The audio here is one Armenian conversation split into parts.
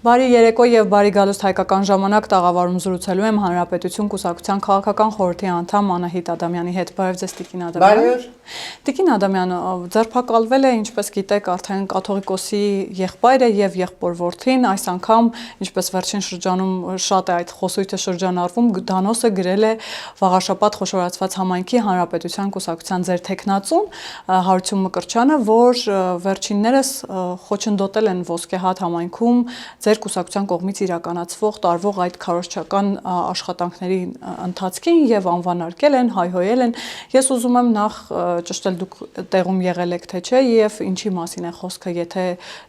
Բարի երեկո եւ բարի գալուստ հայկական ժամանակ տաղավարում զրուցելու եմ Հանրապետություն կուսակցության քաղաքական խորհրդի անդամ Անահիտ Ադամյանի հետ։ Բարև ձեզ Տիկին Ադամյան։ Բարի օր։ Տիկին Ադամյան, ձերբակալվել է, ինչպես գիտեք, արդեն կաթողիկոսի եղբայրը եւ եղբոր որդին, այս անգամ, ինչպես վերջին շրջանում շատ է այդ խոսույթը շրջանառվում, դանոսը գրել է Վաղարշապատ խոշորացված համայնքի Հանրապետության կուսակցության ձեր տեխնացուն Հարություն Մկրտչյանը, որ վերջիններս խոչընդոտել են Ոսկեհատ համայնքում ձեր կուսակցության կողմից իրականացվող տարվող այդ քարոզչական աշխատանքների ընթացքին եւ անվանարկել են, հայհոյել են։ Ես ուզում եմ նախ ճշտել դուք տեղում եղել եք թե չէ եւ ինչի մասին է խոսքը, եթե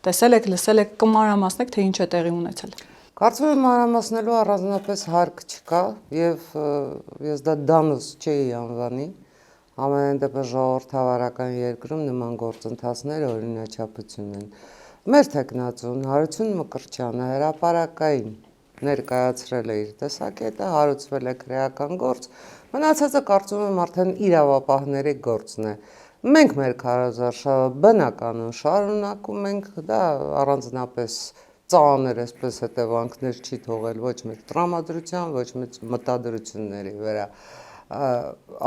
տեսել եք, լսել եք, կմանրամասնեք թե ինչ է տեղի ունեցել։ Կարծում եմ մանրամասնելու առանձնապես հարկ չկա եւ ես դա դանոս չէի անվանի։ Ամեն դեպս ժողովրդավարական երկրում նման գործընթացները օրինաչափություն են։ Մեր տեխնացուն Հարություն Մկրտչյանը հրապարակային ներկայացրել է իր տեսակետը, հարուցվել է քրեական գործ, մնացածը կարծում եմ արդեն իրավապահների գործն է։ Մենք մեր քարոզարշավը բնականon շարունակում ենք, դա առանձնապես ծանր այսպես հետևանքներ չի թողել ոչ մեծ տրամադրության, ոչ մեծ մտադրությունների վրա։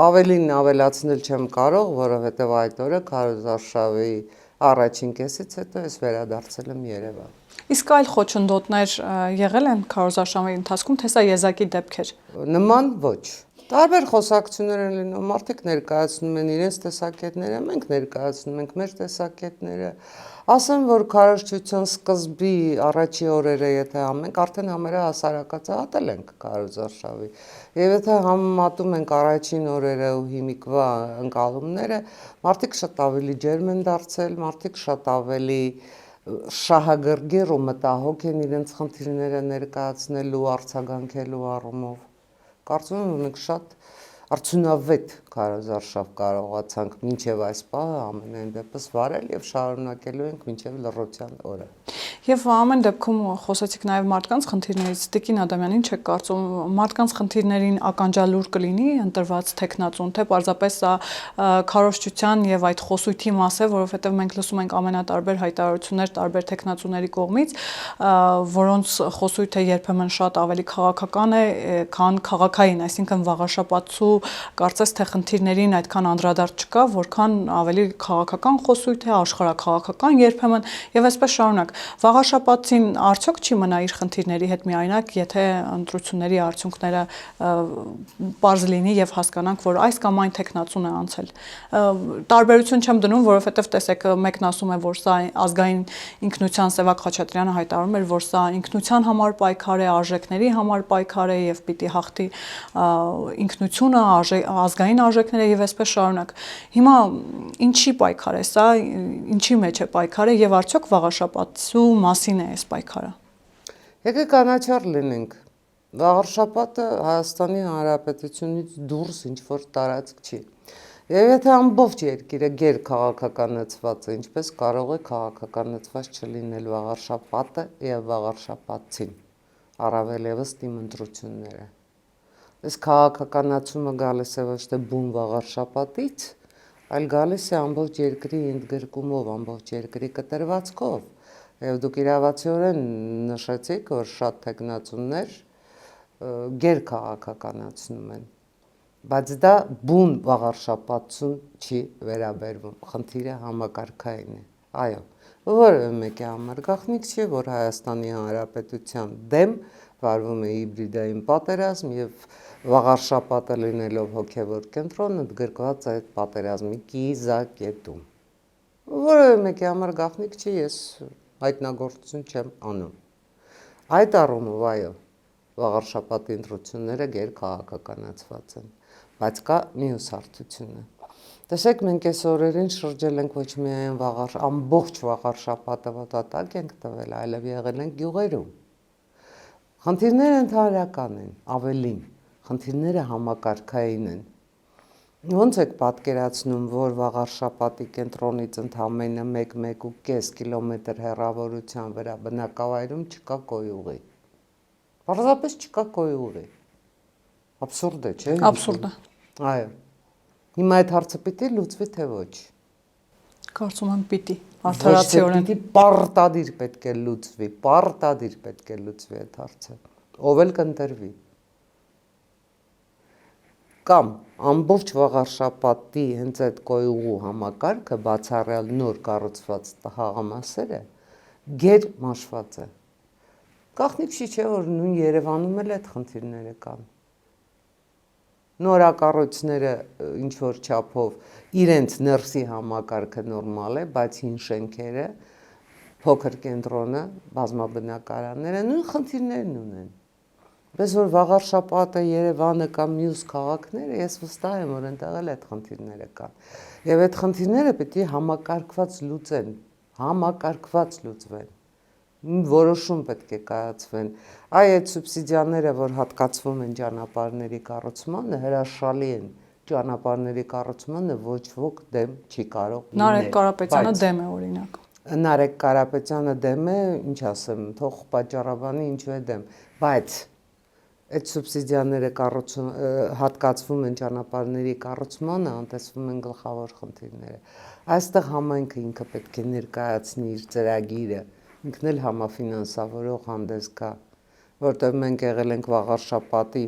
Ավելին ավելացնել չեմ կարող, որովհետև այդ օրը քարոզարշավի առաջին կեսից հետո ես վերադարձել եմ Երևան։ Իսկ այլ խոչընդոտներ եղել են քարոզարշավի ընթացքում, թե սա եզակի դեպք էր։ Նման ոչ։ Տարբեր խոսակցություններ են լինում, մարդիկ ներկայացնում են իրենց տեսակետները, մենք ներկայացնում ենք մեր տեսակետները։ Ասեմ, որ քարոզչության սկզբի առաջի օրերը եթե համենք, արդեն համերահասարակացահատել ենք քարոզարշավի։ Եվ եթե համեմատում ենք առաջին օրերը ու հիմիկվա ընկալումները, մարդիկ շատ ավելի ջերմ են դարձել, մարդիկ շատ ավելի շահագրգիռ ու մտահոգ են իրենց խնդիրները ներկայացնելու, արձագանքելու առումով։ Կարծում եմ մենք շատ արդյունավետ քարոզարշավ կարողացանք մինչև այս պահը ամենայն դեպս վարել եւ շարունակելու ենք մինչև լռության օրը։ Եվ ամեն դեպքում խոսեցիք նաև մարդկանց խնդիրներից, Տիկին Ադամյան, ինչ եք կարծում, մարդկանց խնդիրներին ականջալուր կլինի ընտրված տեխնացուն, թե պարզապես սա քարոզչության եւ այդ խոսույթի մաս է, որովհետեւ մենք լսում ենք ամենատարբեր հայտարարություններ տարբեր տեխնացուների կողմից, որոնց խոսույթը երբեմն շատ ավելի քաղաքական է, քան քաղաքային, այսինքն Վաղարշապատցու կարծես թե խնդիրներին այդքան անդրադարձ չկա, որքան ավելի քաղաքական խոսույթ է, աշխարհաքաղաքական երբեմն եւ այսպես շարունակ։ Վաղարշապատցին արդյոք չի մնա իր խնդիրների հետ միայնակ, եթե ընտրությունների արդյունքները պարզ լինի եւ հասկանանք, որ այս կամ այն տեխնացուն է անցել։ Տարբերություն չեմ դնում, որովհետեւ տեսեք, մեկն ասում է, որ սա ազգային ինքնության Սևակ Խաչատրյանը հայտարարում էր, որ սա ինքնության համար պայքար է, արժեքների համար պայքար է եւ պիտի հաղթի ինքնությունը, ազգային արժեքները եւ այսպես շարունակ։ Հիմա ինչի պայքար է սա, ինչի մեջ է պայքարը եւ արդյոք Վաղարշապատցու մասին է այս պայքարը։ Եկեք անաչառ լինենք։ Վաղարշապատը Հայաստանի Հանրապետությունից դուրս ինչ-որ տարածք չի։ Եվ եթե ամբողջ երկիրը գերքաղաքականացված է, ինչպես կարող է քաղաքականացված չլինել Վաղարշապատը եւ Վաղարշապատցին, առավել եւս իմ ընտրությունները։ Այս քաղաքականացումը գալիս է ոչ թե բուն Վաղարշապատից, այլ գալիս է ամբողջ երկրի ընդգրկումով, ամբողջ երկրի կտրվածքով։ Եվ դուք իրավացիորեն նշեցիք, որ շատ տեխնացուներ գերքաղաքականացնում են, բայց դա բուն Վաղարշապատցուն չի վերաբերվում, խնդիրը համակարգային է։ Այո, որևէ մեկի համար գաղտնիք չի, որ Հայաստանի Հանրապետության դեմ վարվում է հիբրիդային պատերազմ եւ Վաղարշապատը լինելով հոգևոր կենտրոն ընդգրկված է այդ պատերազմի կիզակետում։ Որևէ մեկի համար գաղտնիք չի, ես հայտնագործություն չեմ անում։ Այդ առումով այո, Վաղարշապատի ընտրությունները գերքաղաքականացված են, բայց կա մյուս հարթությունը։ Տեսեք, մենք այս օրերին շրջել ենք ոչ միայն ամբողջ Վաղարշապատը ոտատակ ենք տվել, այլև եղել ենք գյուղերում։ Խնդիրները ընդհանրական են, ավելին, խնդիրները համակարգային են։ Ոնց եք պատկերացնում, որ Վաղարշապատի կենտրոնից ընդամենը 1-1.5 կիլոմետր հեռավորության վրա բնակավայրում չկա կոյուղի։ Պարզապես չկա կոյուղի։ Աբսուրդ է, չէ՞։ Աբսուրդ է։ Այո։ Հիմա այդ հարցը պիտի լուծվի թե ոչ։ Կարծում եմ պիտի Ոչ թե արդարացիորեն։ պիտի պարտադիր պետք է լուծվի այդ հարցը։ Ով էլ կընտրվի։ Կամ ամբողջ վաղարշապատի հենց այդ կոյուղու համակարգը բացառյալ նոր կառուցված հաղամասերը գեր մաշված է։ Գաղտնիք չի չէ, որ նույն Երևանում էլ այդ խնդիրները կան։ Նորակառույցները ինչ որ չափով իրենց ներսի համակարգը նորմալ է, բայց հին շենքերը, փոքր կենտրոնը, բազմաբնակարանները նույն խնդիրներն ունեն։ Բայց որ Վաղարշապատը, Երևանը կամ մյուս քաղաքները, ես վստահ եմ, որ այնտեղ էլ այդ խնդիրները կան։ Եվ այդ խնդիրները պիտի համակարգված լուծվեն։ Որոշում պետք է կայացվեն։ Այդ սուբսիդիաները, որ հատկացվում են ճանապարհների կառուցմանը, հրաշալի են։ Ճանապարհների կառուցմանը ոչ ոք դեմ չի կարող լինել։ Նարեկ Կարապետյանը դեմ է օրինակ։ Նարեկ Կարապետյանը դեմ է, ինչ ասեմ, թող պատճառաբանի ինչու է դեմ, բայց այդ սուբսիդիաները հատկացվում են ճանապարհների կառուցմանը, անտեսվում են գլխավոր խնդիրները։ Այստեղ համայնքը ինքը պետք է ներկայացնի իր ծրագիրը, ինքն էլ համաֆինանսավորող հանդես գա, որտեղ մենք եղել ենք Վաղարշապատի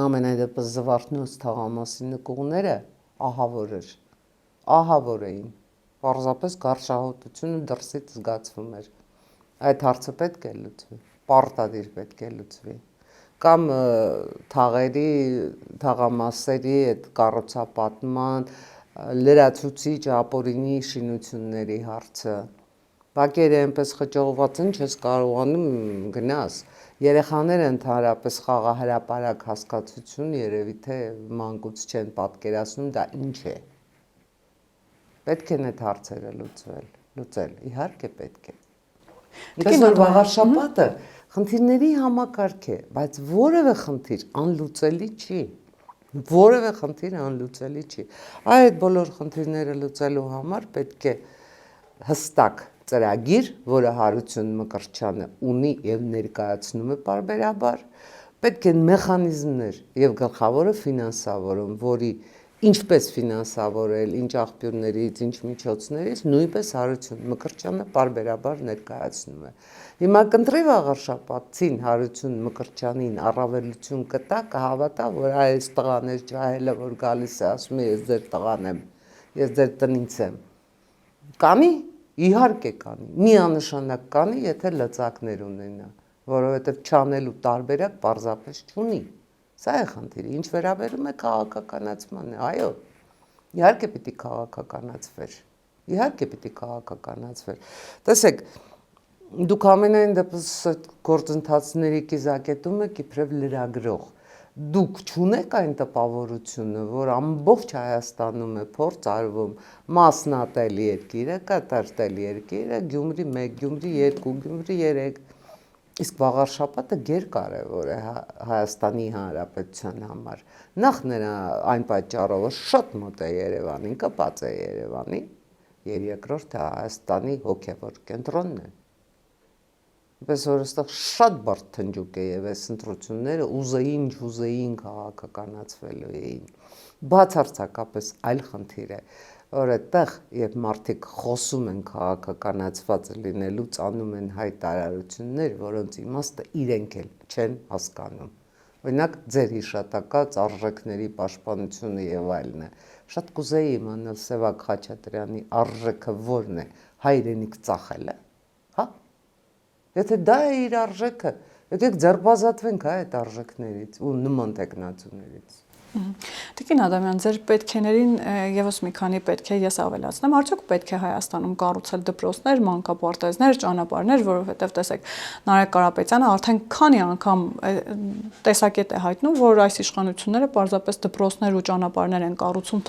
ամենայդեպս Զվարթնոց թաղամասի նկուղները ահավոր էին, պարզապես գարշահոտությունը դրսից զգացվում էր։ Այդ հարցը պետք է լուծվի, պարտադիր պետք է լուծվի։ Կամ թաղամասերի այդ կառուցապատման լրացուցիչ ապօրինի շինությունների հարցը։ Բակերը այնպես խճողված են, չես կարողանում գնաս։ Երեխաները ընդհանրապես խաղահրապարակ հասկացություն երևի թե մանկուց չեն պատկերացնում դա ինչ է։ Պետք են այդ հարցերը լուծել, իհարկե պետք է։ Ինչպես որ Վաղարշապատը խնդիրների համակարգ է, բայց որևէ խնդիր անլուծելի չի։ Այդ բոլոր խնդիրները լուծելու համար պետք է հստակ ծրագիր, որը Հարություն Մկրտչյանը ունի եւ ներկայացնում է պարբերաբար, պետք են մեխանիզմներ եւ գլխավորը ֆինանսավորում, որի ինչպես ֆինանսավորել, ինչ աղբյուրներից, ինչ միջոցներից, նույնպես Հարություն Մկրտչյանը պարբերաբար ներկայացնում է։ Հիմա կընտրի Վաղարշապատցին Հարություն Մկրտչյանին առավելություն կտա, կհավատա, որ այս տղան է ջահելը, որ գալիս է ասում է ես ձեր տղան եմ, ես ձեր տնից եմ։ Կանի, իհարկե կանի, միանշանակ կանի, եթե լծակներ ունենա, որովհետև չանելու տարբերակ պարզապես չունի։ Սա է խնդիրը, ինչ վերաբերում է քաղաքականացմանը, այո, իհարկե պիտի քաղաքականացվեր։ Տեսեք, դուք ամենայն դեպս գործընթացների կիզակետում եք իբրև լրագրող։ Դուք չունեք այն տպավորությունը, որ ամբողջ Հայաստանում է փորձ արվում մասնատել երկիրը, կտրտել երկիրը, Գյումրի 1, Գյումրի 2, Գյումրի 3։ Իսկ Վաղարշապատը գերկարևոր է Հայաստանի Հանրապետության համար։ Նախ նրա այն պատճառով շատ մոտ է Երևանին, կպած է Երևանի, երկրորդը Հայաստանի հոգևոր կենտրոնն է։ Պես որ այստեղ շատ բարդ թնջուկ է եւ այս ընտրությունները ուզեին քաղաքականացվելու էին։ Բացարձակապես այլ խնդիր է, որ այդտեղ երբ մարդիկ խոսում են քաղաքականացված լինելուց անում են հայտարարություններ, որոնց իմաստը իրենք էլ չեն հասկանում։ Օրինակ ձեր հիշատակած արժեքների պաշտպանությունը եւ այլն է։ Շատ կուզեի իմանալ Սևակ Խաչատրյանի արժեքը որն է, հայրենիք ծախելը, հա։ Եթե դա է իր արժեքը, եկեք ձերբազատվենք այդ արժեքներից ու նման տեխնացուներից։ Տիկին Ադամյան, ձեր պետքեներին եւս մի քանի պետք է ես ավելացնեմ, արդյոք պետք է Հայաստանում կառուցել դպրոցներ, մանկապարտեզներ, ճանապարհներ, որովհետեւ տեսեք, Նարեկ Կարապետյանը արդեն քանի անգամ տեսակետ է հայտնում, որ այս իշխանությունները պարզապես դպրոցներ ու ճանապարհներ են կառուցում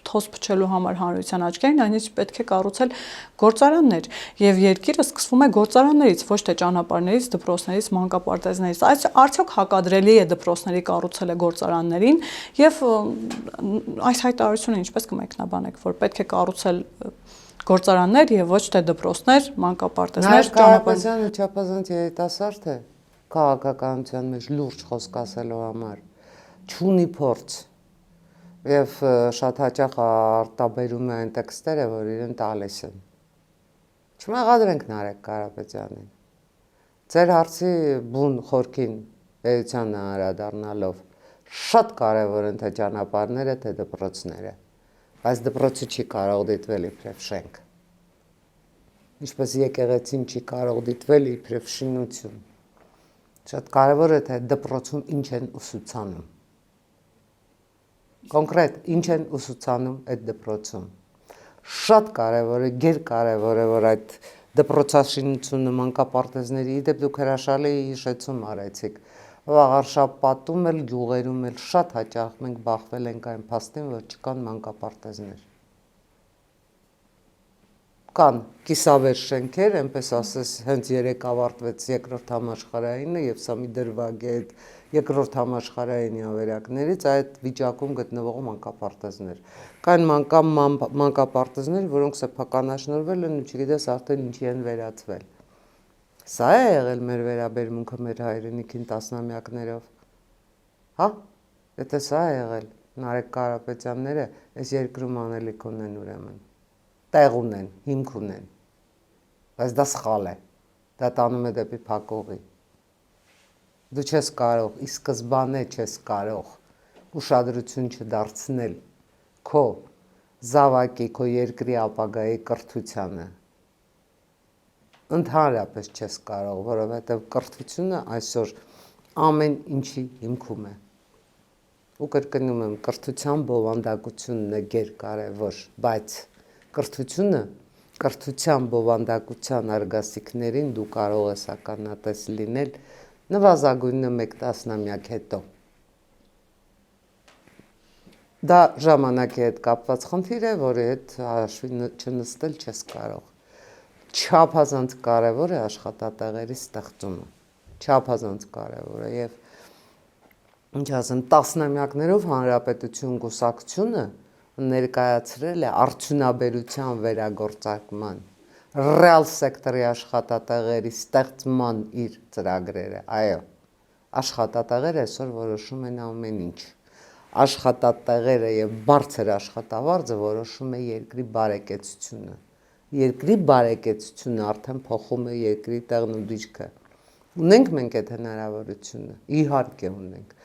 թոս փչելու համար հանրության աչքերին, այնինչ պետք է կառուցել գործարաններ, եւ երկիրը սկսվում է գործարաններից, ոչ թե ճանապարհներից, դպրոցներից, մանկապարտեզներից։ Արդյոք հակադրելի է դպրոցների կառուցելը գործարաններին եւ այս հայտարարությունը ինչպես կմեկնաբանեք, որ պետք է կառուցել գործարաններ եւ ոչ թե դպրոցներ, մանկապարտեզներ, ճանապարհներ։ Չափազանց երիտասարդ է քաղաքականության մեջ լուրջ խոսք ասելու համար, չունի փորձ։ Եվ շատ հաճախ արտաբերում է այն տեքստերը, որ իրեն տալիս են։ Չմեղադրենք Նարեկ Կարապետյանին։ Ձեր հարցի բուն խորքին էությանը անդրադառնալով շատ կարևոր են թե ճանապարհները, թե դպրոցները, բայց դպրոցը չի կարող դիտվել իբրև շենք։ Ինչպես եկեղեցին չի կարող դիտվել իբրև շինություն։ Շատ կարևոր է թե դպրոցում ինչ են ուսուցանում։ Կոնկրետ ինչ են ուսուցանում այդ դպրոցում։ Շատ կարևոր է, գերկարևոր է, որ այդ դպրոցաշինությունը մանկապարտեզների, իդեպ դուք հրաշալի հիշեցում արեցիք, վաղար շաբաթում էլ գյուղերում էլ շատ հաճախ մենք բախվել ենք այն փաստին, որ չկան մանկապարտեզներ։ Կան կիսավեր շենքեր, այնպես ասես, հենց երեք ավարտվեց երկրորդ համաշխարհայինը եւ սա մի դրվագ է այդ երկրորդ համաշխարհայինի ավերակներից այդ վիճակում գտնվող մանկապարտեզներ։ Կան մանկապարտեզներ, որոնք սեփականաշնորհվել են ու չգիտես արդեն ինչի են վերածվել։ Սա է եղել մեր վերաբերմունքը մեր հայրենիքին տասնամյակներով։ Հա, եթե սա է եղել, Նարեկ Կարապետյանները այս երկրում անելիք ունեն ուրեմն։ Տեղ ունեն, հիմք ունեն, բայց դա սխալ է, դա տանում է դեպի փակողի։ Դու չես կարող, ի սկզբանե չես կարող ուշադրություն չդարձնել քո զավակի, քո երկրի ապագայի կրթությանը։ Ընդհանրապես չես կարող, որովհետև կրթությունը այսօր ամեն ինչի հիմքում է։ Ու կրկնում եմ, կրթության բովանդակությունն է գերկարևոր, բայց կրթության բովանդակության արգասիքներին դու կարող ես ականատես լինել նվազագույնը 1 տասնամյակ հետո։ Դա ժամանակի հետ կապված խնդիր է, որի հետ հաշվի չնստել չես կարող։ Չափազանց կարևոր է աշխատատեղերի ստեղծումը։ Չափազանց կարևոր է եւ ինչ ասեմ, տասնամյակներով հանրապետություն կուսակցությունը ներկայացրել է արդյունաբերության վերագործարկման, ռեալ սեկտորի աշխատատեղերի ստեղծման իր ծրագրերը, այո, աշխատատեղերը այսօր որոշում են ամեն ինչ, աշխատատեղերը և բարձր աշխատավարձը որոշում է երկրի բարեկեցությունը, երկրի բարեկեցությունը արդեն փոխում է երկրի տեղն ու դիրքը, ունենք մենք այդ հնարավորությունը, իհարկե ունենք,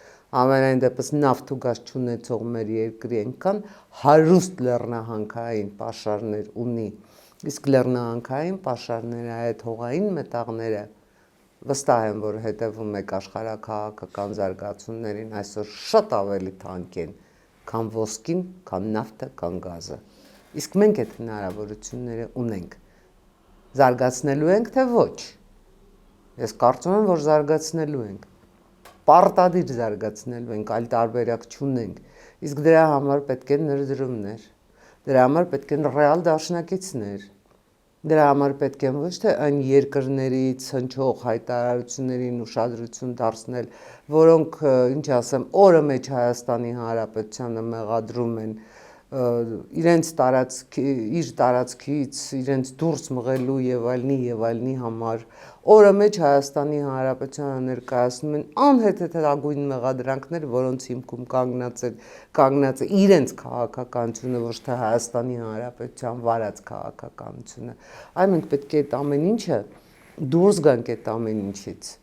ամենայն դեպս նավթ ու գազ չունեցող մեր երկրի այնքան հարուստ լեռնահանքային պաշարներ ունի, իսկ լեռնահանքային պաշարները այդ հողային մետաղները վստահ եմ, որ հետևում եք աշխարհաքաղաքական զարգացումներին այսօր շատ ավելի թանկ են, քան ոսկին, քան նավթը, քան գազը։ Իսկ մենք այդ հնարավորությունները ունենք։ Զարգացնելու ենք, թե ոչ։ Ես կարծում եմ, որ զարգացնելու ենք։ Պարտադիր զարգացնելու ենք, այլ տարբերակ չունենք, իսկ դրա համար պետք է ներդրումներ, դրա համար պետք են ռեալ դաշնակիցներ, դրա համար պետք է ոչ թե այն երկրներից հնչող հայտարարություններին ուշադրություն դարձնել, որոնք, ինչ ասեմ, օրը մեջ Հայաստանի Հանրապետությանը մեղադրում են իրենց տարածքից իրենց դուրս մղելու եւ այլնի համար օրը մեջ Հայաստանի Հանրապետությանը ներկայացնում են անհեթեթագույն մեղադրանքներ, որոնց հիմքում կանգնած է իրենց քաղաքականությունը, ոչ թե Հայաստանի Հանրապետության վարած քաղաքականությունը։ Այ մենք պետք է այդ ամեն ինչը դուրս գանք այդ ամեն ինչից։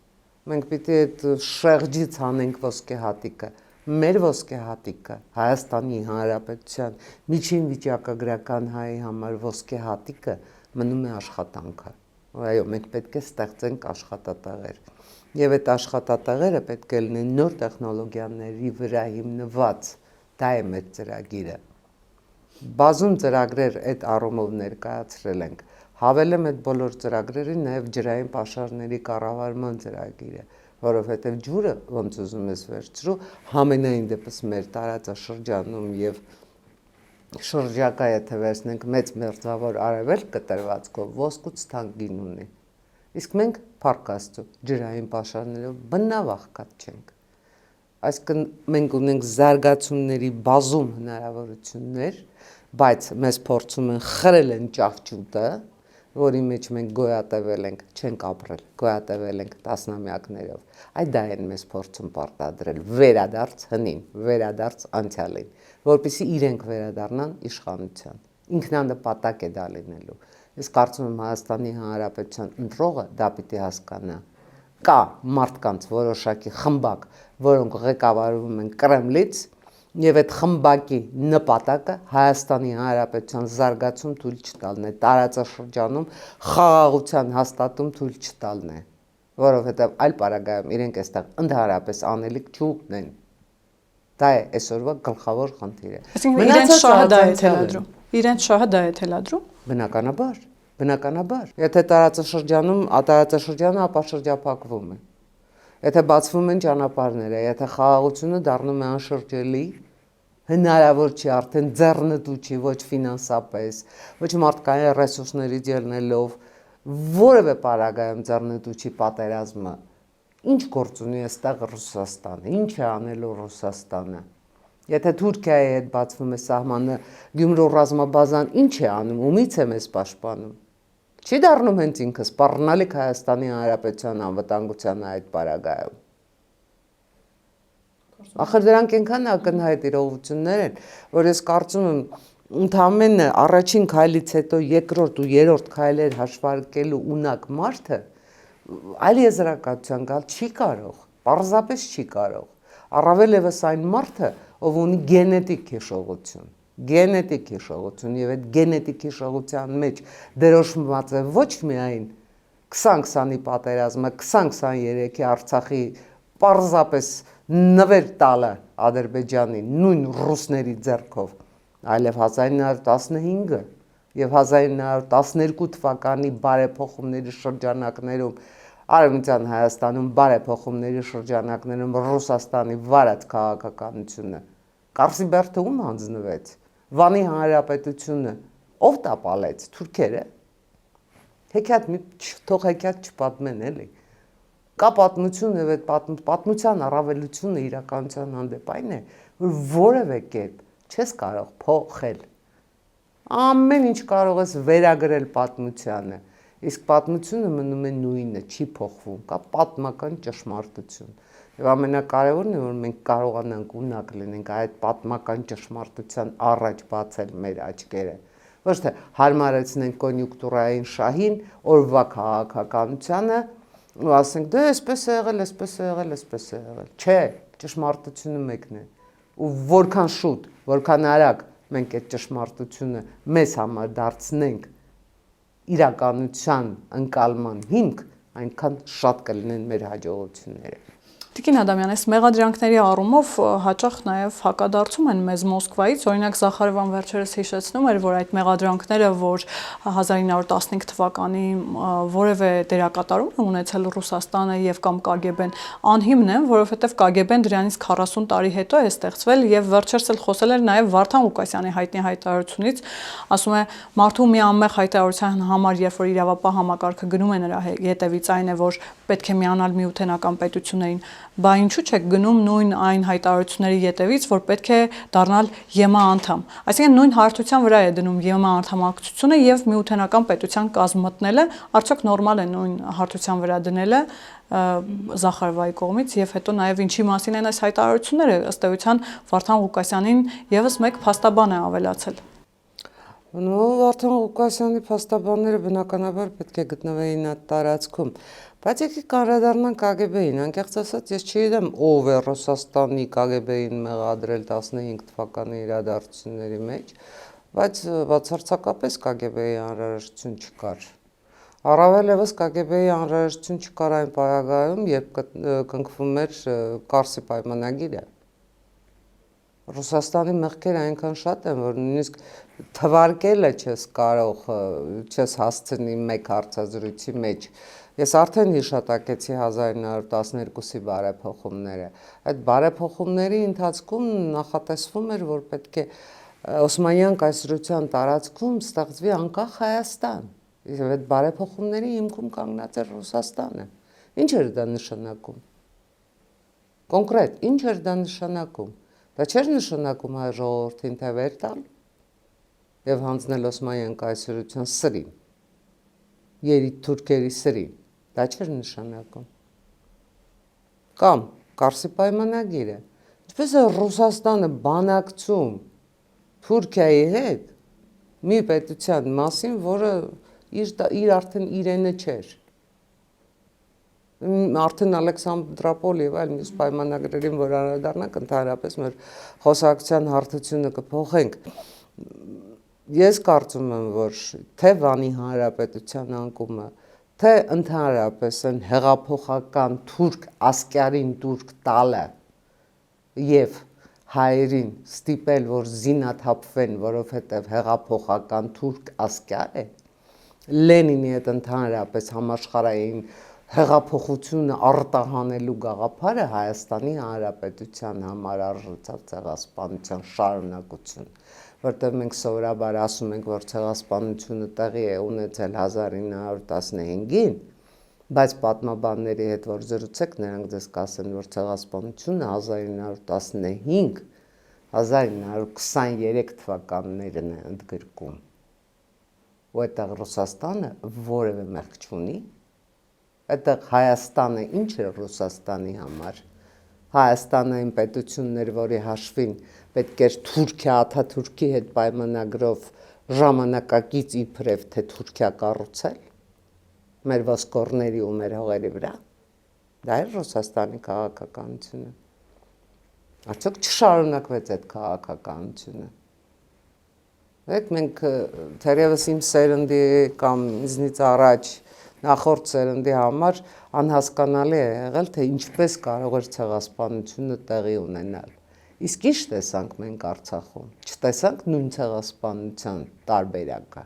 Մենք պիտի այդ շեղջից հանենք ոսկեհատիկը։ Մեր ոսկեհատիկը Հայաստանի Հանրապետության միջին վիճակագրական հայի համար ոսկեհատիկը մնում է աշխատանքը։ Այո, մենք պետք է ստեղծենք աշխատատեղեր։ Եվ այդ աշխատատեղերը պետք է լինեն նոր տեխնոլոգիաների վրա հիմնված։ Դա է մեր ծրագիրը։ Բազում ծրագրեր այդ առումով ներկայացրել ենք։ Հավելեմ այդ բոլոր ծրագրերին նաև ջրային պաշարների կառավարման ծրագիրը, որովհետև ջուրը, ոնց ուզում ես վերցրու, համենայն դեպս մեր տարածաշրջանում եւ շրջակա եթե վերցնենք մեծ մերձավոր արևելք կտրվածքով ոսկուց թանկ գին ունի։ Իսկ մենք փառք Աստծո ջրային պաշարներով բնավ աղքատ չենք։ Այսինքն մենք ունենք զարգացումների բազում հնարավորություններ, բայց մեզ փորձում են խրել են ճաճուտը որի մեջ մենք գոյատևել ենք, չենք ապրել, գոյատևել ենք տասնամյակներով։ Այդ դա են մեզ փորձում պարտադրել, վերադարձ հնին, վերադարձ անցյալին, որպեսզի իրենք վերադառնան իշխանության։ Ինքնանպատակ է դա լինելու։ Ես կարծում եմ Հայաստանի Հանրապետության ընտրողը դա պիտի հասկանա։ Կա մարդկանց որոշակի խմբակ, որոնք ղեկավարվում են Կրեմլից, եւ այդ խմբակի նպատակը Հայաստանի Հանրապետության զարգացում թույլ չտալն է, տարածաշրջանում խաղաղության հաստատում թույլ չտալն է, որովհետեւ այլ պարագայում իրենք այստեղ ընդհանրապես անելիք չունեն։ Դա է այսօրվա գլխավոր խնդիրը։ Այսինքն իրենց շահը դա է թելադրում։ Իրենց շահը դա է թելադրում։ Բնականաբար։ Եթե տարածաշրջանը ապա շրջափակվում է։ Եթե բացվում են ճանապարհները, եթե խաղաղությունը դառնում է անշրջելի, հնարավոր չի արդեն ձեռնտու չի ոչ ֆինանսապես, ոչ մարդկային ռեսուրսներից ելնելով, որևէ պարագայում ձեռնտու չի պատերազմը։ Ինչ գործ ունի այստեղ Ռուսաստանը, ինչ է անելու Ռուսաստանը։ Եթե Թուրքիայի հետ բացվում է սահմանը, Գյումրու ռազմաբազան ինչ է անում, ումից է մեզ պաշտպանում։ Չի դառնում հենց ինքը սպառնալիք Հայաստանի Հանրապետության անվտանգությանը այդ պարագայում։ Ախր դրանք այնքան ակնհայտ իրողություններ են, որ ես կարծում եմ ընդամենը առաջին քայլից հետո երկրորդ ու երրորդ քայլեր հաշվարկելու ունակ մարդը այլ եզրակացության գալ չի կարող, պարզապես չի կարող։ Առավել ևս այն մարդը, ով ունի գենետիկ հիշողություն, եւ այդ գենետիկ հիշողության մեջ դրոշմված է ոչ միայն 20-20-ի պատերազմը, 20-23-ի Արցախի պարզապես նվեր տալը Ադրբեջանի նույն ռուսների ձեռքով, այլև 1915-ը եւ 1912 թվականի բարեփոխումների շրջանակներում Արևմտյան Հայաստանում բարեփոխումների շրջանակներում Ռուսաստանի վարած քաղաքականությունը Կարսիբերդը ում հանձնվեց, Վանի Հանրապետությունը ով տապալեց, թուրքերը, թող հեքիաթ չպատմեն էլի, կա պատմություն եւ այդ պատմության առավելությունը իրականության հանդեպ այն է, որ որևէ կերպ չես կարող փոխել, ամեն ինչ կարող ես վերագրել պատմությանը, իսկ պատմությունը մնում է նույնը, չի փոխվում, կա պատմական ճշմարտություն։ Եվ ամենակարևորն է, որ մենք կարողանանք ունակ լինենք այդ պատմական ճշմարտության առաջ բացել մեր աչքերը։ Ոչ թե հարմարեցնենք կոնյուկտուրային շահին, օրվա քաղաքականությանը ու ասենք դե այսպես է եղել, այսպես է եղել, այսպես է եղել։ Չէ, ճշմարտությունը մեկն է։ Ու որքան շուտ, որքան արագ մենք այդ ճշմարտությունը մեզ համար դարձնենք իրականության ընկալման հիմք, այնքան շատ կլինեն մեր հաջողությունները։ Տիկին Ադամյան, այս մեղադրանքների առումով հաճախ նաև հակադարձում են մեզ Մոսկվայից, օրինակ Զախարովան վերջերս հիշեցնում էր, որ այդ մեղադրանքները, որ 1915 թվականի որևէ դերակատարում է ունեցել Ռուսաստանը եւ կամ KGB-ն, անհիմն են, որովհետեւ KGB-ն դրանից 40 տարի հետո է ստեղծվել եւ վերջերս էլ խոսել էր նաև Վարդան Ղուկասյանի հայտնի հայտարարությունից, ասում է մարդու մի անմեղ հայտարարության համար, երբ որ իրավապահ համակարգը գնում է նրա հետևից, այն է, որ պետք է միանալ միութենական պետություններին, բա ինչու՞ չեք գնում նույն այն հայտարարությունների ետևից, որ պետք է դառնալ ԵՄԱ անդամ։ Այսինքն նույն հարթության վրա է դնում ԵՄԱ անդամակցությունը եւ միութենական պետության կազմ մտնելը, արդյոք նորմալ է նույն հարթության վրա դնելը Զախարովայի կողմից եւ հետո նաեւ ինչի մասին են այս հայտարարությունները, ըստ էության Վարդան Ղուկասյանին եւս մեկ փաստաբան է ավելացել։ Վարդան Ղուկասյանի փաստաբանները բնականաբար պետք է գտնվեին այդ տարածքում, բայց եկեք կանդրադառնանք KGB-ին, անկեղծ ասած ես չգիտեմ ով է Ռուսաստանի KGB-ին մեղադրել 15 թվականի իրադարձությունների մեջ, բայց բացարձակապես KGB-ի անհրաժեշտություն չկար։ Առավել ևս KGB-ի անհրաժեշտություն չկար այն պարագայում, երբ կնքվում էր Կարսի պայմանագիրը։ Ռուսաստանի մեղքերը այնքան շատ են, որ նույնիսկ թվարկելը չես հասցնի մեկ հարցազրույցի մեջ։ Ես արդեն հիշատակեցի 1912-ի բարեփոխումները։ Այդ բարեփոխումների ընթացքում նախատեսվում էր, որ պետք է Օսմանյան կայսրության տարածքում ստեղծվի անկախ Հայաստան։ Իսկ այդ բարեփոխումների հիմքում կանգնած էր Ռուսաստանը։ Ինչ էր դա նշանակում։ Կոնկրետ, ինչ էր դա նշանակում։ Դա չէր նշանակում հայ ժողովրդին թե վեր տալ եւ հանձնել Օսմանյան կայսրության սրին։ երիտ թուրքերի սրին, դա չէր նշանակում։ Կամ Կարսի պայմանագիրը, ինչպես է Ռուսաստանը բանակցում Թուրքիայի հետ մի պետության մասին, որը իր արդեն իրենը չէր։ Արդեն Ալեքսանդրապոլ եւ այլ մյուս պայմանագրերին, որ անդրադառնանք, ընդհանրապես մեր խոսակցության հարթությունը կփոխենք։ Ես կարծում եմ, որ թե Վանի Հանրապետության անկումը, թե ընդհանրապես այն հեղափոխական թուրք ասկյարին թուրք տալը եւ հայերին ստիպել, որ զինաթափվեն, որովհետև հեղափոխական թուրք ասկյար է, Լենինի հետ ընդհանրապես համաշխարհային հեղափոխությունը արտահանելու գաղափարը Հայաստանի Հանրապետության համար արժեցավ ցեղասպանության շարունակություն, որտեղ մենք սովորաբար ասում ենք, որ ցեղասպանությունը տեղի է ունեցել 1915-ին, բայց պատմաբանների հետ որ զրուցեք, նրանք ձեզ կասեն, որ ցեղասպանությունը 1923 թվականներն է ընդգրկում, ու այդտեղ Ռուսաստանը որևէ մեղք չունի, այդտեղ Հայաստանը ինչ է Ռուսաստանի համար, Հայաստանը այն պետությունն էր, որի հաշվին պետք էր Թուրքիա Աթաթուրքի հետ պայմանագրով ժամանակակից իբրև թե Թուրքիա կառուցել, մեր ոսկորների ու մեր հողերի վրա, դա էր Ռուսաստանի քաղաքականությունը, արդյոք չշարունակվեց այդ քաղաքականությունը, մենք թերևս իմ սերնդի կամ ինձնից առաջ նախորդ սերնդի համար անհասկանալի է եղել, թե ինչպես կարող էր ցեղասպանությունը տեղի ունենալ, իսկ ինչ տեսանք մենք Արցախում, չտեսանք նույն ցեղասպանության տարբերակը,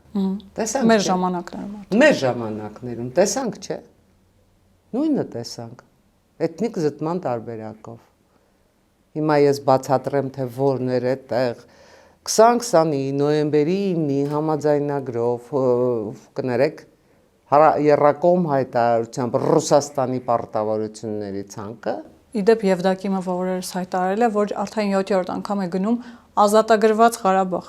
տեսանք մեր ժամանակներում, մեր ժամանակներում տեսանք, չէ, նույնը տեսանք, էթնիկ զտման տարբերակով, հիմա ես բացատրեմ, թե որն էր այդտեղ 20-20-ի նոյեմբերի 9-ի համաձայնագրով կներեք Եռակողմ հայտարարությամբ Ռուսաստանի պարտավորությունների ցանկը Իդեպ Եվդակիմովը օրերս հայտարարել է, որ արդեն 7-րդ անգամ է գնում ազատագրված Ղարաբաղ։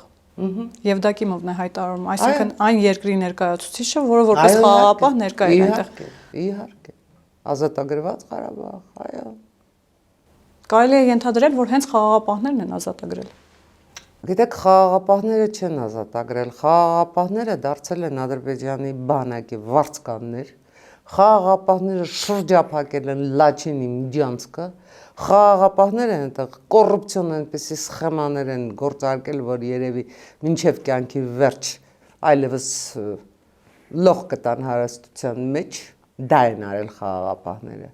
Եվդակիմովն է հայտարարում, այսինքն այն երկրի ներկայացուցիչը, որը որպես խաղաղապահ ներկա է այնտեղ։ Իհարկե, ազատագրված Ղարաբաղ, այո։ Կարելի է ենթադրել, որ հենց խաղաղապահներն են ազատագրել։ Գիտեք, խաղաղապահները չեն ազատագրել, խաղաղապահները դարձել են Ադրբեջանի բանակի վարձկաններ, խաղաղապահները շրջափակել են Լաչինի Միջանցքը, խաղաղապահները այնտեղ կոռուպցիոն այնպիսի սխեմաներ են գործարկել, որ երևի մինչև կյանքի վերջ այլևս լող կտան հարստության մեջ, դա են արել խաղաղապահները։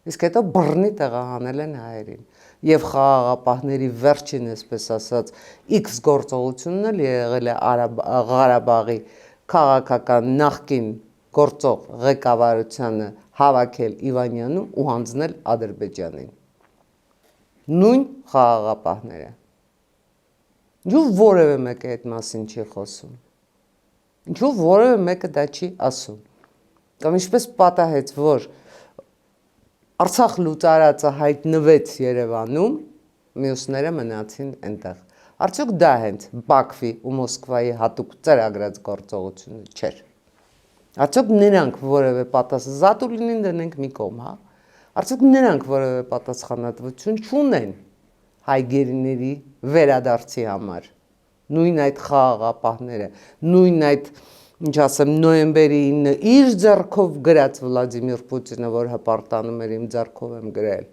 Իսկ հետո բռնի տեղահանել են հայերին։ Եվ խաղաղապահների վերջին, այսպես ասած, X գործողությունն էլ եղել է Ղարաբաղի քաղաքական նախկին գործող ղեկավարությանը հավաքել Իվանյանում ու հանձնել Ադրբեջանին։ Նույն խաղաղապահները։ Ինչու որևէ մեկը այդ մասին չի խոսում։ Ինչու որևէ մեկը դա չի ասում։ Կամ ինչպես պատահեց, որ Արցախ լուծարածը հայտնվեց Երևանում, մյուսները մնացին այնտեղ։ Արդյոք դա հենց Բաքվի ու Մոսկվայի հատուկ ծրագրած գործողությունը չէր։ Արդյոք նրանք որևէ Զատուլինին դնենք մի կողմ, հա։ Արդյոք նրանք որևէ պատասխանատվություն չունեն հայ գերիների վերադարձի համար։ Նույն այդ խաղաղապահները, նույն այդ ինչ ասեմ, նոյեմբերի 9-ը իր ձեռքով գրած Վլադիմիր Պուտինը, որ հպարտանում էր իմ ձեռքով եմ գրել,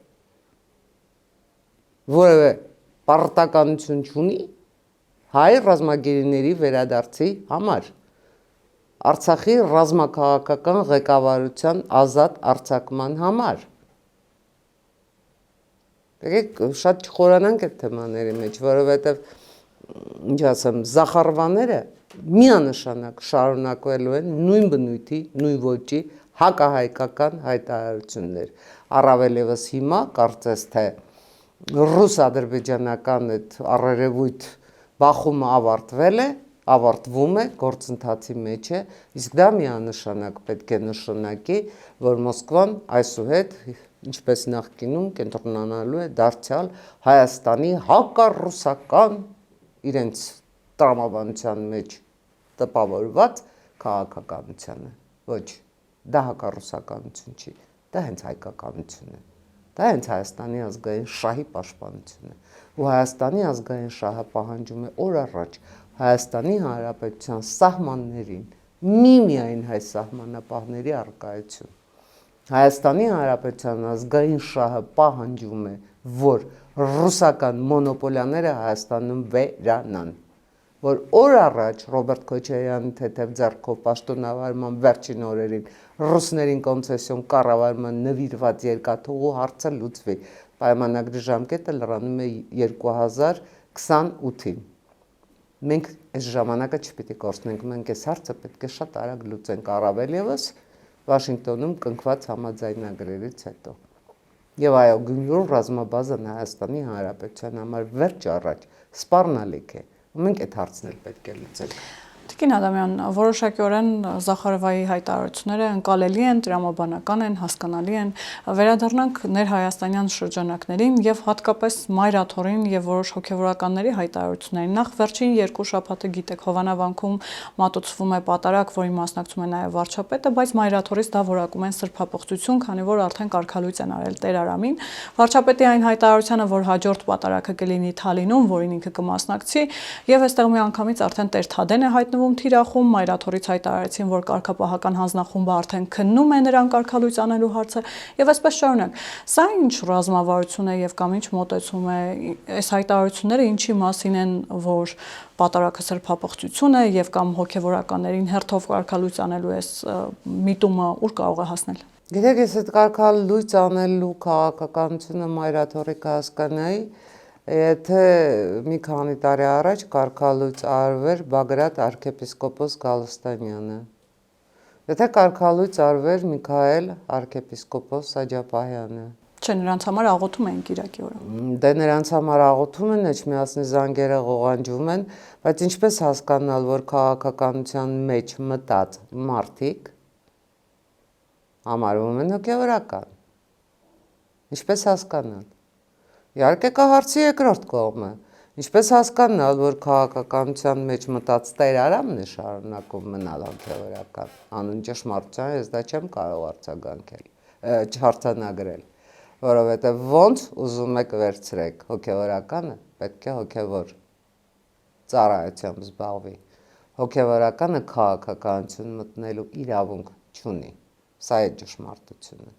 որևէ պարտականություն չունի հայ ռազմագերիների վերադարձի համար, Արցախի ռազմաքաղաքական ղեկավարության ազատ արձակման համար։ Եկեք շատ չխորանանք այդ թեմաների մեջ, որովհետև ինչ ասեմ, Զախարվաները միանշանակ շարունակվելու են նույն բնույթի, նույն ոճի հակահայկական հայտարարություններ։ Առավել ևս հիմա կարծես թե ռուս-ադրբեջանական այդ առերևույթ բախումը ավարտվում է, գործընթացի մեջ է, իսկ դա միանշանակ պետք է նշանակի, որ Մոսկվան այսուհետ, ինչպես նախկինում, կենտրոնանալու է դարձյալ Հայաստանի հակառուսական իրենց տրամաբանության մեջ տպավորված քաղաքականությանը։ Ոչ, դա հակառուսականություն չի, դա հենց հայկականություն է։ Դա հենց Հայաստանի ազգային շահի պաշտպանությունն է։ Ու Հայաստանի ազգային շահը պահանջում է օր առաջ Հայաստանի Հանրապետության սահմաններին միմիայն հայ սահմանապահների առկայություն։ Հայաստանի Հանրապետության ազգային շահը պահանջում է, որ ռուսական մոնոպոլիաները Հայաստանում վերանան, որ օր առաջ Ռոբերտ Քոչարյանի թեթև ձեռքով պաշտոնավարման վերջին օրերին ռուսներին կոնցեսիոն կառավարման նվիրված երկաթուղու հարցը լուծվի։ Պայմանագրի ժամկետը լրանում է 2028-ին։ Մենք այս ժամանակը չպիտի կորցնենք, մենք այս հարցը պետք է շատ արագ լուծենք, առավել ևս Վաշինգտոնում կնքված համաձայնագրերից հետո։ Եվ այո, Գյումրու ռազմաբազան Հայաստանի Հանրապետության համար վերջ առաջ սպառնալիք է։ Մենք այդ հարցն էլ պետք է լուծենք։ Տիկին Ադամյան, որոշակիորեն Զախարովայի հայտարարությունները ընկալելի են, տրամաբանական են, հասկանալի են։ Վերադառնանք ներհայաստանյան շրջանակներին եւ հատկապես Մայրաթորին եւ որոշ հոգեվորականների հայտարարություններին։ Նախ վերջին 2 շաբաթը գիտեք, Հովանավանքում մատուցվում է պատարակ, որի մասնակցում է նաեւ վարչապետը, բայց Մայրաթորից դա որակում են սրբապղծություն, քանի որ արդեն կարգալույծ են արել Տեր Արամին։ Վարչապետի այն հայտարարությանը, որ հաջորդ պատարակը կլինի Թալինում, որին ինքը կմասնակցի, եւ այստեղ մի անգամից արդեն Տեր Թադեն է հայտնվում թիրախում, Մայրաթորից հայտարարեցին, որ կարգապահական հանձնախումբը արդեն քննում է նրան կարգալույծ անելու հարցը եւ այսպես շարունակ։ Սա ինչ ռազմավարություն է եւ կամ ինչ մոտեցում է, այս հայտարարությունները ինչի մասին են, որ պատարակը սրբապղծություն է եւ կամ հոգեվորականներին հերթով կարգալույծ անելու այս միտումը ուր կարող է հասնել։ Գիտեք, ես այդ կարգալույծ անելու քաղաքականությունը Մայրաթորի կհասկանայի, եթե մի քանի տարի առաջ կարգալույծ արվեր Բագրատ arczepiskopos Գալստանյանը, եթե կարգալույծ արվեր Միքայել arczepiskopos Աջապահյանը։ Չէ, նրանց համար աղոթում են Կիրակի օրը։ Դե նրանց համար աղոթում են, էջմիածնի զանգերը ղողանջում են, բայց ինչպես հասկանալ, որ քաղաքականության մեջ մտած մարդիկ համարվում են հոգևորական։ Ինչպես հասկանալ։ Իհարկե կա հարցի երկրորդ կողմը։ Ինչպես հասկանալ, որ քաղաքականության մեջ մտած Տեր Արամն է շարունակում մնալ հոգևորական։ Անուն ճշմարտության ես դա չեմ կարող արձագանքել, որովհետև ոնց ուզում եք վերցրեք, հոգևորականը պետք է հոգևոր ծառայությամբ զբաղվի։ Հոգևորականը քաղաքականություն մտնելու իրավունք չունի։ Սա է ճշմարտությունը։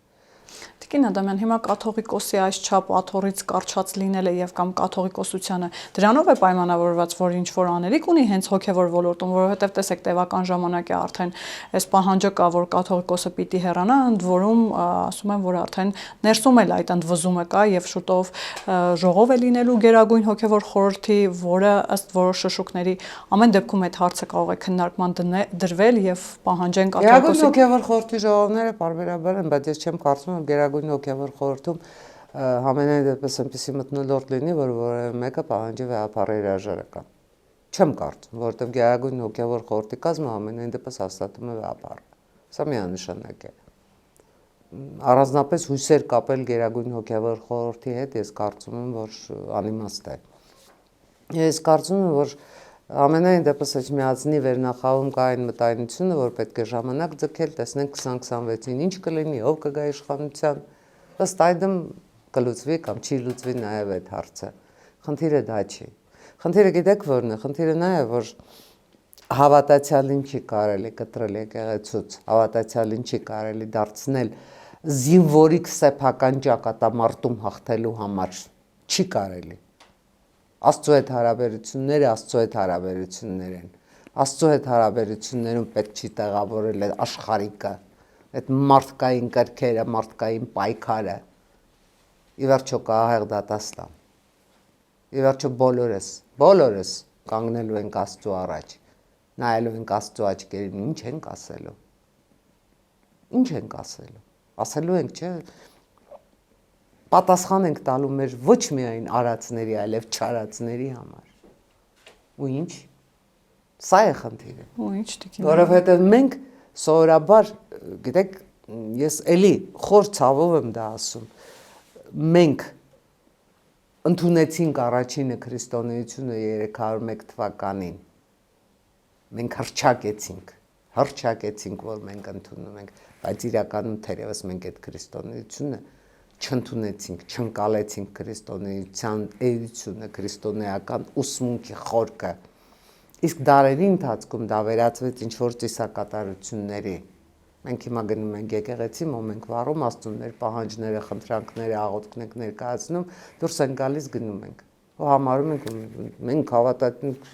Տիկին Ադամյան, հիմա կաթողիկոսի այս չափ աթոռից կարճած լինելը եւ կամ կաթողիկոսությանը դրանով է պայմանավորված, որ ինչ որ անելիք ունի հենց հոգեվոր ոլորտում, որովհետեւ տեսեք տևական ժամանակ է արդեն այս պահանջը կա, որ կաթողիկոսը պիտի հեռանա, ընդ որում ասում են, որ արդեն ներսում էլ այդ ընդվզումը կա եւ շուտով ժողով է լինելու Գերագույն հոգեվոր խորհրդի, որը ըստ որոշ շշուկների ամեն դեպքում այդ հարցը կարող է քննարկման դրվել եւ պահանջեն կաթողիկոսի։ Գերագույն հոգեվոր խորհրդի ժողովները պարբերաբար են, բայց ես չեմ կարծում, որ Գերագույն հոգեվոր խորհրդում համենայն դեպս այնպեսի մթնոլորտ լինի, որ որևէ մեկը պահանջի վեհապառ հրաժարական։ Չեմ կարծում, որովհետև Գերագույն հոգեվոր խորհրդի կազմը ամենայն դեպս հաստատում է վեհապառը։ Սա միանշանակ է։ Առանձնապես հույսեր կապել Գերագույն հոգեվոր խորհրդի հետ, ես կարծում եմ, որ անիմաստ է։ Ես կարծում եմ, որ ամենայն դեպս էջմիածնի վերնախավում կա այն մտայնությունը, որ պետք է ժամանակ ձգել, տեսնենք 2026-ին ինչ կլինի, ով կգա իշխանության, ըստ այդմ կլուծվի կամ չի լուծվի նաև այդ հարցը։ Խնդիրը դա չի։ Խնդիրը գիտեք որն է, խնդիրը նա է, որ հավատացյալին չի կարելի կտրել եկեղեցուց, հավատացյալին չի կարելի դարձնել զինվորիկ սեփական ճակատամարտում հաղթելու համար, չի կարելի։ Աստծո հետ հարաբերությունները Աստծո հետ հարաբերություններ են։ Աստծո հետ հարաբերություններում պետք չի տեղավորել այդ աշխարհիկը, այդ մարդկային կրքերը, մարդկային պայքարը։ Ի վերջո կա ահեղ դատաստան։ Ի վերջո բոլորս կանգնելու ենք Աստծո առաջ, նայելու ենք Աստծո աչքերին, ինչ ենք ասելու։ Ինչ ենք ասելու։ Ասելու ենք, չէ՞, պատասխան ենք տալու մեր ոչ միայն արածների, այլև չարածների համար։ Ու ինչ։ Սա է խնդիրը։ Ու ինչ տիկին։ Որովհետև մենք սովորաբար, գիտեք, ես էլի խոր ցավով եմ դա ասում, մենք ընդունեցինք առաջինը քրիստոնեությունը 301 թվականին։ Մենք հռչակեցինք, հռչակեցինք, որ մենք ընդունում ենք, բայց իրականում թերևս մենք այդ քրիստոնեությունը չընդունեցինք, չընկալեցինք քրիստոնեության էությունը, քրիստոնեական ուսմունքի խորքը։ Իսկ դարերի ընթացքում դա վերածվեց ինչ-որ ծիսակատարությունների։ Մենք հիմա գնում ենք եկեղեցի, մոմ ենք վառում, Աստծուններ, պահանջները, խնդրանքները, աղոթքներ ենք ներկայացնում, դուրս ենք գալիս գնում ենք։ Ու համարում ենք մենք հավատացինք,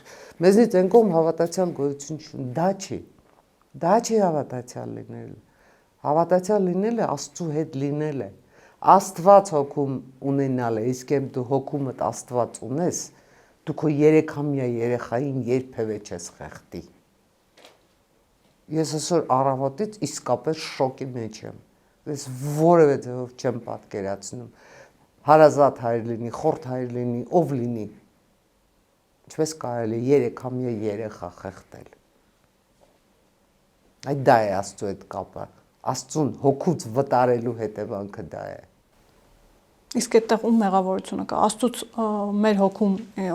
մեզնից այն կողմ հավատացյալ գոյություն չունի, դա չի։ Դա չի հավատացյալ լինելը։ Հավատացյալ լինելը Աստծու հետ լինել է։ Աստված հոգում ունենալ է, իսկ երբ դու հոգումդ Աստված ունես, դու քո 3-ամյա երեխային երբևէ չես խեղդի։ Ես այսօր առավոտից իսկապես շոկի մեջ եմ։ Ես որևէ ձևով չեմ պատկերացնում։ Հարազատ հայր լինի, խորթ հայր լինի, ով լինի։ Ինչպես կարելի է 3-ամյա երեխա խեղդել։ Այդ դա է Աստծու հետ կապը։ Աստծուն հոգուց վտարելու հետևանքը դա է։ Իսկ այդտեղ ում մեղավորությունը կա։ Աստծուց մեր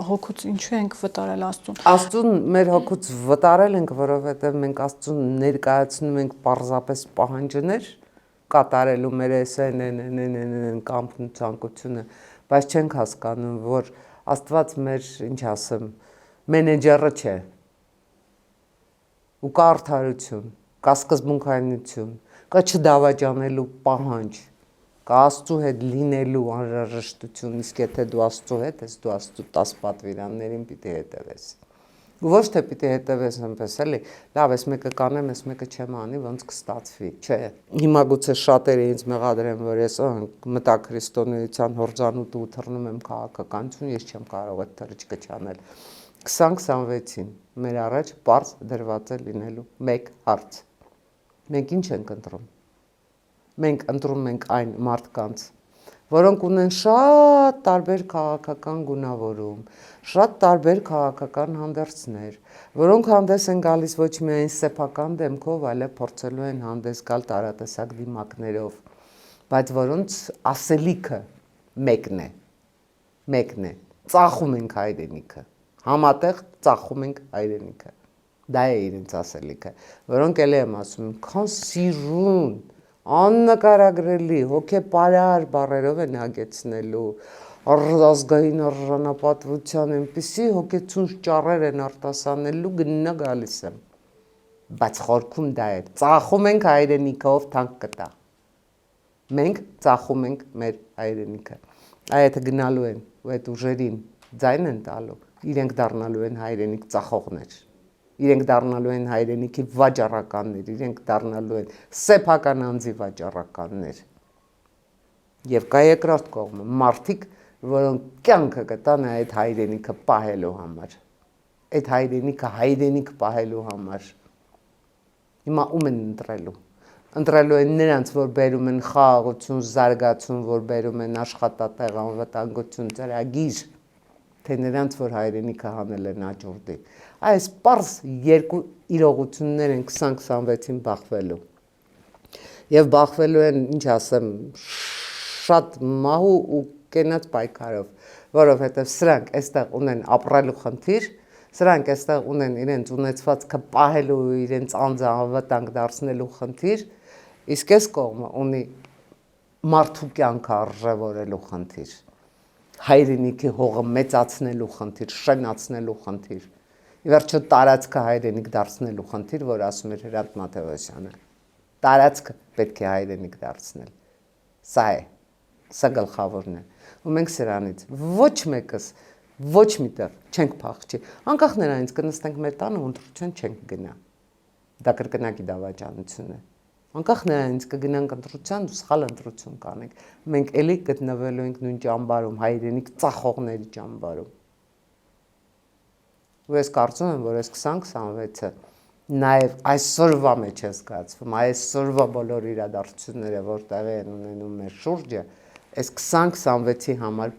հոգուց ինչու ենք վտարել Աստծուն։ Աստծուն մեր հոգուց վտարել ենք, որովհետև մենք Աստծուն ներկայացնում ենք պարզապես պահանջներ, կատարելու մեր էսեն կամքն ու ցանկությունը, բայց չենք հասկանում, որ Աստված մեր, ինչ ասեմ, մենեջերը չէ։ Ու կա արդարություն, կա սկզբունքայնություն, կա չդավաճանելու պահանջ, կա Աստծու հետ լինելու անհրաժեշտություն, իսկ եթե դու Աստծու հետ ես, դու Աստծու 10 պատվիրաններին պիտի հետևես։ Ու ոչ թե պիտի հետևես այնպես էլի, լավ, ես մեկը կանեմ, ես մեկը չեմ անի, ոնց կստացվի, չէ։ Հիմա գուցե շատերը ինձ մեղադրեն, որ ես մտա քրիստոնեության հորձանուտը ու թռնում եմ քաղաքականություն, ես չեմ կարող այդ թռիչքը չանել։ 2026-ին մեր առաջ պարզ դրված է լինելու մեկ հարց։ Մենք ինչ ենք ընտրում։ Մենք ընտրում ենք այն մարդկանց, որոնք ունեն շատ տարբեր քաղաքական գունավորում, շատ տարբեր քաղաքական հանդերձներ, որոնք հանդես են գալիս ոչ միայն սեփական դեմքով, այլև փորձելու են հանդես գալ տարատեսակ դիմակներով, բայց որոնց ասելիքը մեկն է, ծախում ենք հայրենիքը, համատեղ ծախում ենք հայրենիքը, դա է իրենց ասելիքը, որոնք էլ եմ ասում, քան սիրուն, աննկարագրելի, հոգեպարար բառերով են հագեցնելու, ազգային արժանապատվության այնպիսի հոգեցունչ ճառեր են արտասանելու, գնա գալիս եմ, բայց խորքում դա է, ծախում ենք հայրենիքը, ով թանկ կտա, մենք ծախում ենք մեր հայրենիքը, այդ գնալու են ու այդ ուժերին ձայն են տալու, իրենք դառնալու են հայրենիք ծախողներ, իրենք դառնալու են հայրենիքի վաճառականներ, իրենք դառնալու են սեփական անձի վաճառականներ։ Եվ կա երկրորդ կողմը, մարդիկ, որոնք կյանքը կտան այդ հայրենիքը պահելու համար, այդ հայրենիքը հայրենիք պահելու համար։ Հիմա ում են ընտրելու։ Ընտրելու են նրանց, որ բերում են խաղաղություն, զարգացում, որ բերում են աշխատատեղ, անվտանգություն, ծրագիր, թե նրանց, որ հայրենիքը հանել են աճուրդի։ Այս պարզ երկու իրողություններ են 2026-ին բախվելու։ Եվ բախվելու են, ինչ ասեմ, շատ մահու ու կենաց պայքարով, որովհետև սրանք այստեղ ունեն ապրելու խնդիր, սրանք այստեղ ունեն իրենց ունեցվածքը պահելու, իրենց անձը անվտանգ դարձնելու խնդիր, իսկ այս կողմը ունի մարդու կյանքը արժևորելու խնդիր, հայրենիքի հողը մեծացնելու խնդիր, շնացնելու խնդիր, ի վերջո տարածքը հայրենիք դարձնելու խնդիր, որ ասում էր Հրանտ Մաթևոսյանը, տարածքը պետք է հայրենիք դարձնել, սա է, սա գլխավորն է, ու մենք սրանից ոչ մեկս, ոչ միտեղ չենք փախչի, անկախ նրանից կնստենք մեր տանը ու ընտրության չենք գնա, դա կրկնակի դավաճանություն է, անկախ նրանից կգնանք ընտրության ու սխալ ընտրություն կանենք, մենք էլի գտնվելու ենք նույն ճամբարում, հայրենիք ծախողների ճամբարում։ Ու ես կարծում եմ, որ այս 2026-ը նաև այսօրվա մեջ է զգացվում, այսօրվա բոլոր իրադարձությունները, որ տեղի են ունենում մեր շուրջը, այս 2026-ի համար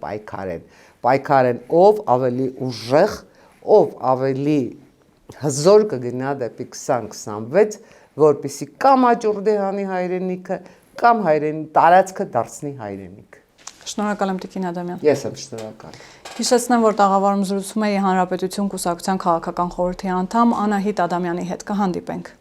պայքար են, ով ավելի ուժեղ, ով ավելի հզոր կգնա դեպի 2026, որպեսզի կամ աճուրդի հանի հայրենիքը, կամ տարածքը դարձնի հայրենիք։ Շնորհակալ եմ Տիկին Ադամյան։ Ես եմ շնորհակալ։ Հիշեցնեմ, որ տաղավարում զրուցում էի Հանրապետություն կուսակցության քաղաքական խորհրդի անդամ Անահիտ Ադամյանի հետ։ Կհանդիպենք։